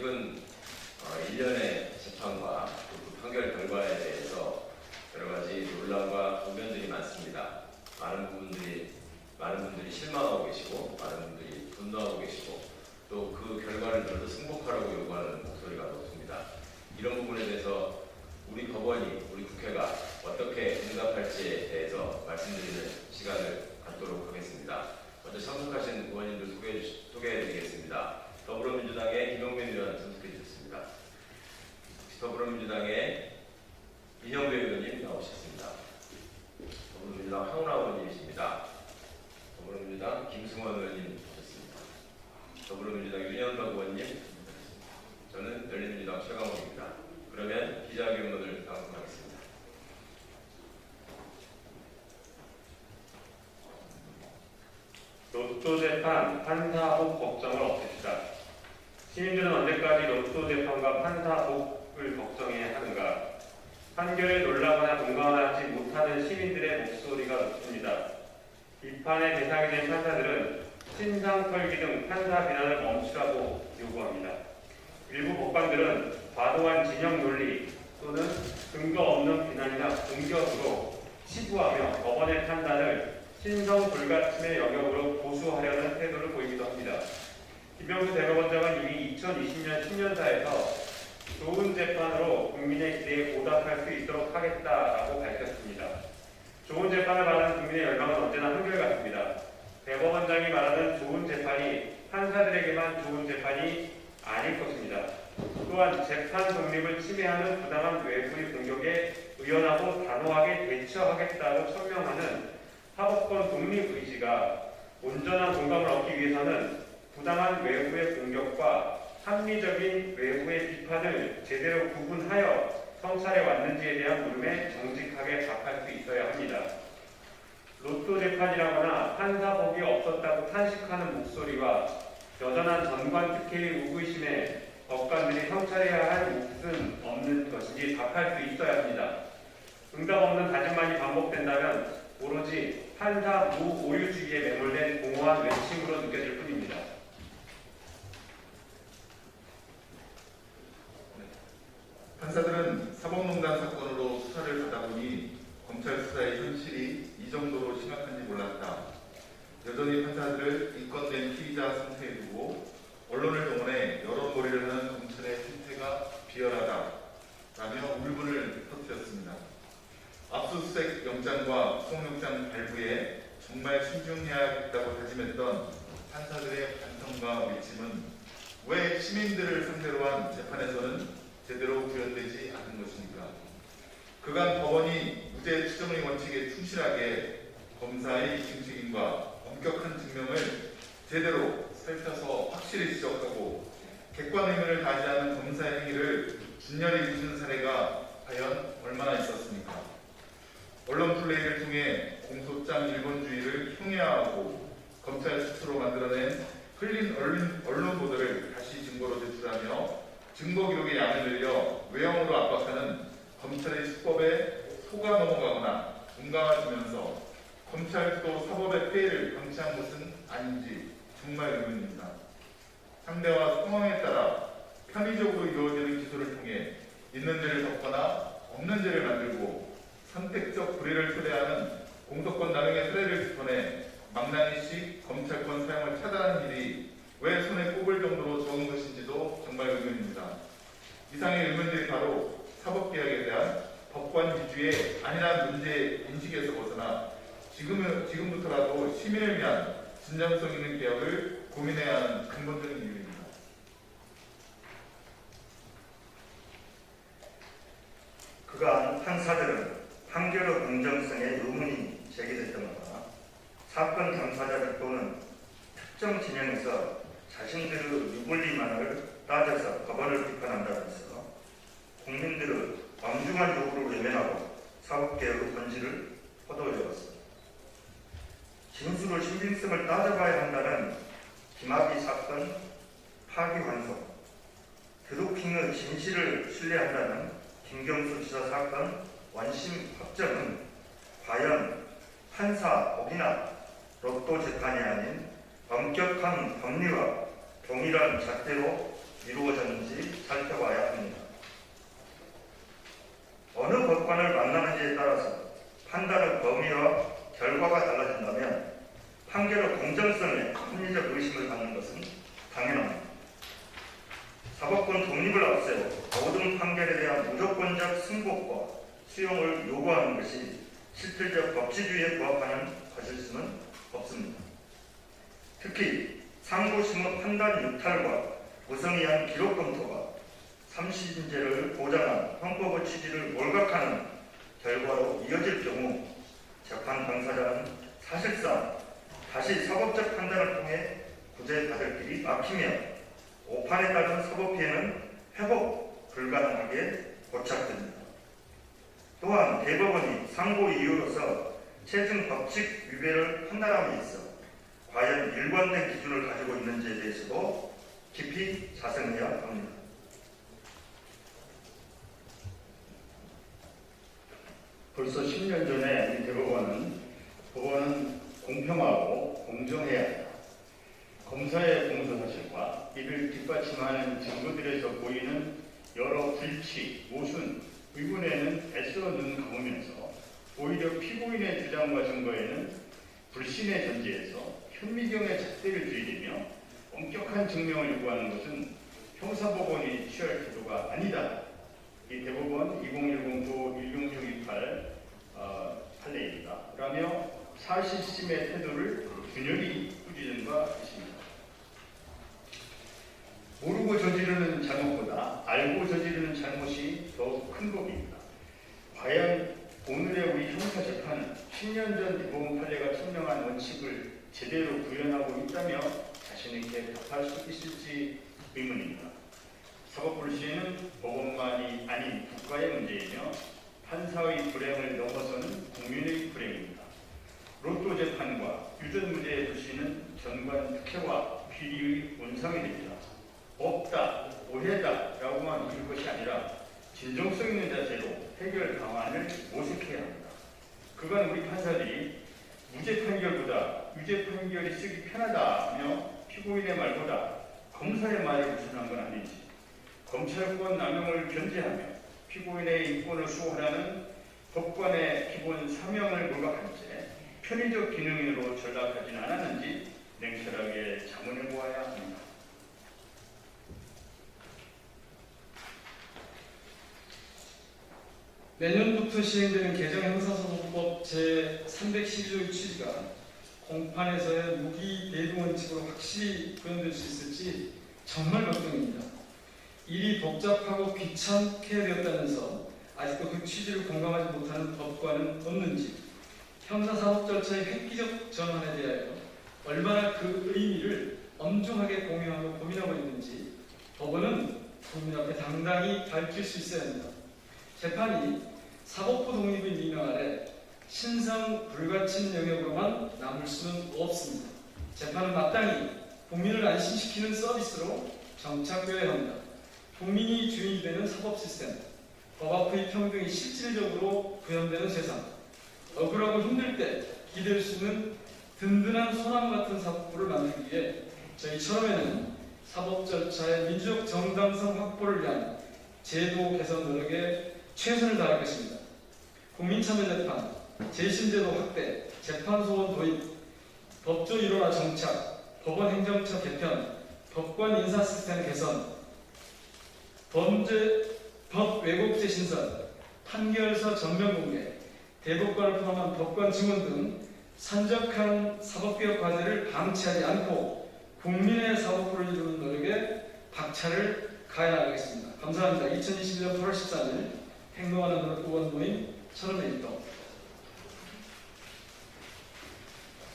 최근 1년의 재판과 그 판결 결과에 대해서 여러 가지 논란과 의견들이 많습니다. 많은 분들이 실망하고 계시고, 많은 분들이 분노하고 계시고, 또 그 결과를 들어서 승복하라고 요구하는 목소리가 높습니다. 이런 부분에 대해서 우리 법원이, 우리 국회가 어떻게 응답할지에 대해서 말씀드리는 시간을 갖도록 하겠습니다. 먼저 참석하신 의원님들 소개해드리겠습니다. 더불어민주당의 김용민 의원 참석해 주셨습니다. 더불어민주당의 이형배 의원님 나오셨습니다. 더불어민주당 황운하 의원님이십니다. 더불어민주당 김승원 의원님 오셨습니다. 더불어민주당 윤영덕 의원님, 저는 열린민주당 최강욱입니다. 그러면 기자회견문을 방송하겠습니다. 로또 재판, 판사복 걱정을 없앱시다. 시민들은 언제까지 로또 재판과 판사복을 걱정해야 하는가? 판결에 놀라거나 공감하지 못하는 시민들의 목소리가 높습니다. 비판의 대상이 된 판사들은 신상 털기 등 판사 비난을 멈추라고 요구합니다. 일부 법관들은 과도한 진영 논리 또는 근거 없는 비난이나 공격으로 치부하며 법원의 판단을 신성 불가침의 영역으로 고수하려는 태도를 보이기도 합니다. 김병수 대법원장은 이미 2020년 신년사에서 좋은 재판으로 국민의 기대에 보답할 수 있도록 하겠다라고 밝혔습니다. 좋은 재판을 바라는 국민의 열망은 언제나 한결같습니다. 대법원장이 말하는 좋은 재판이 판사들에게만 좋은 재판이 아닐 것입니다. 또한 재판 독립을 침해하는 부당한 외부의 공격에 의연하고 단호하게 대처하겠다고 천명하는 사법권 독립 의지가 온전한 공감을 얻기 위해서는 부당한 외부의 공격과 합리적인 외부의 비판을 제대로 구분하여 성찰해 왔는지에 대한 물음에 정직하게 답할 수 있어야 합니다. 로또 재판이라거나 판사복이 없었다고 탄식하는 목소리와 여전한 전관 특혜의 우구심에 법관들이 성찰해야 할 몫은 없는 것인지 답할 수 있어야 합니다. 응답 없는 다짐만이 반복된다면 오로지 판사 무오류주의에 매몰된 공허한 외침으로 느껴질 뿐입니다. 판사들은 사법농단 사건으로 수사를 받아 보니 검찰 수사의 현실이 이 정도로 심각한지 몰랐다. 여전히 판사들을 인권된 피의자 상태에 두고 언론을 동원해 여론몰이를 하는 검찰의 행태가 비열하다라며 울분을 터뜨렸습니다. 압수수색 영장과 구속영장 발부에 정말 신중해야겠다고 다짐했던 판사들의 반성과 외침은 왜 시민들을 상대로 한 재판에서는 제대로 구현되지 않은 것입니까? 그간 법원이 무죄 추정의 원칙에 충실하게 검사의刑책임과 엄격한 증명을 제대로 살펴서 확실히 지적하고 객관 의무를 다하지 않은 검사의 행위를 준열히 늦은 사례가 과연 얼마나 있었습니까? 언론 플레이를 통해 공소장 일본주의를 흉해화하고 검찰 스스로 만들어낸 흘린 언론 보도를 다시 증거로 제출하며 증거 기록의 양을 늘려 외형으로 압박하는 검찰의 수법에 속아 넘어가거나 공감을 주면서 검찰도 사법의 폐해를 방치한 것은 아닌지 정말 의문입니다. 상대와 상황에 따라 편의적으로 이루어지는 기소를 통해 있는 죄를 덮거나 없는 죄를 만들고 선택적 불의를 초래하는 공소권 남용의 사례를 짚어내 망나니식 검찰권 사용을 차단하는 일이 왜 손에 꼽을 정도로 적은 것인지도 정말 의문입니다. 이상의 의문들이 바로 사법개혁에 대한 법관 위주의 안일한 문제 인식에서 벗어나 지금부터라도 시민을 위한 진정성 있는 개혁을 고민해야 하는 근본적인 이유입니다. 그간 판사들은 판결의 공정성에 의문이 제기될 때마다 사건 당사자들 또는 특정 진영에서 자신들의 유불리만을 따져서 법원을 비판한다면서 국민들의 엄중한 요구를 외면하고 사법개혁의 본질을 허도해왔습니다. 진술의 신빙성을 따져봐야 한다는 김학의 사건 파기환송, 드루킹의 진실을 신뢰한다는 김경수 지사 사건 원심 확정은 과연 판사복이나 로또 재판이 아닌 엄격한 법리와 동일한 잣대로 이루어졌는지 살펴봐야 합니다. 어느 법관을 만나는지에 따라서 판단의 범위와 결과가 달라진다면 판결의 공정성에 합리적 의심을 갖는 것은 당연합니다. 사법권 독립을 앞세워 모든 판결에 대한 무조건적 승복과 수용을 요구하는 것이 실질적 법치주의에 부합하는 것일 수는 없습니다. 특히 상고심의 판단 유탈과 무성의한 기록 검토가 삼시인재를 보장한 헌법의 취지를 몰각하는 결과로 이어질 경우 재판 당사자는 사실상 다시 사법적 판단을 통해 구제받을 길이 막히며 오판에 따른 사법 피해는 회복 불가능하게 고착됩니다. 또한 대법원이 상고 이유로서 최종 법칙 위배를 판단함에 있어 과연 일관된 기준을 가지고 있는지에 대해서도 깊이 자성해야 합니다. 벌써 10년 전에 우리 대법원은 법원은 공평하고 공정해야 한다. 검사의 공소 사실과 이를 뒷받침하는 증거들에서 보이는 여러 불치, 모순, 의문에는 애써 눈 감으면서 오히려 피고인의 주장과 증거에는 불신의 전제에서 현미경의 잣대를 들이대며 엄격한 증명을 요구하는 것은 형사법원이 취할 태도가 아니다. 이 대법원 2010-1668 판례입니다. 그러며 사실심의 태도를 균열히 꾸짖은 바 있습니다. 모르고 저지르는 잘못보다 알고 저지르는 잘못이 더 큰 법입니다. 과연 오늘의 우리 형사재판은 10년 전 대법원 판례가 천명한 원칙을 제대로 구현하고 있다며 자신있게 답할 수 있을지 의문입니다. 사법불신은 법원만이 아닌 국가의 문제이며 판사의 불행을 넘어서는 국민의 불행입니다. 로또 재판과 유전무죄의 불신은 전관 특혜와 비리의 온상이 됩니다. 없다, 오해다 라고만 이길 것이 아니라 진정성 있는 자세로 해결 방안을 모색해야 합니다. 그간 우리 판사들이 무죄 판결보다 유죄 판결이 쓰기 편하다며 피고인의 말보다 검사의 말을 우선한 건 아닌지, 검찰권 남용을 견제하며 피고인의 인권을 수호하라는 법관의 기본 사명을 몰각한 채 편의적 기능으로 전락하지는 않았는지 냉철하게 자문해 보아야 합니다. 내년부터 시행되는 개정 형사소송법 제311조의 취지가 공판에서의 무기 대두 원칙으로 확실히 구현될 수 있을지 정말 걱정입니다. 일이 복잡하고 귀찮게 되었다면서 아직도 그 취지를 공감하지 못하는 법관은 없는지, 형사사법 절차의 획기적 전환에 대하여 얼마나 그 의미를 엄중하게 공유하고 고민하고 있는지 법원은 국민 앞에 당당히 밝힐 수 있어야 합니다. 재판이 사법부 독립의 미명 아래 신성 불가침 영역으로만 남을 수는 없습니다. 재판은 마땅히 국민을 안심시키는 서비스로 정착되어야 합니다. 국민이 주인이 되는 사법 시스템, 법 앞의 평등이 실질적으로 구현되는 세상, 억울하고 힘들 때 기댈 수 있는 든든한 소남 같은 사법부를 만들기 위해 저희 처음에는 사법 절차의 민주적 정당성 확보를 위한 제도 개선 노력에 최선을 다할 것입니다. 국민참여재판, 재심제도 확대, 재판소원 도입, 법조 일원화 정착, 법원 행정처 개편, 법관 인사 시스템 개선, 법 왜곡죄 신설, 판결서 전면 공개, 대법관을 포함한 법관 증언 등 산적한 사법개혁 과제를 방치하지 않고 국민의 사법부를 이루는 노력에 박차를 가해나가겠습니다. 감사합니다. 2021년 8월 14일 행동하는 의원 모임 철원회의입니다.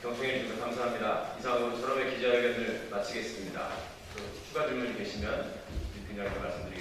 경청해 주셔서 감사합니다. 이상으로 철원회 기자회견을 마치겠습니다. 또 추가 질문이 계시면 비평장께 말씀드리겠습니다.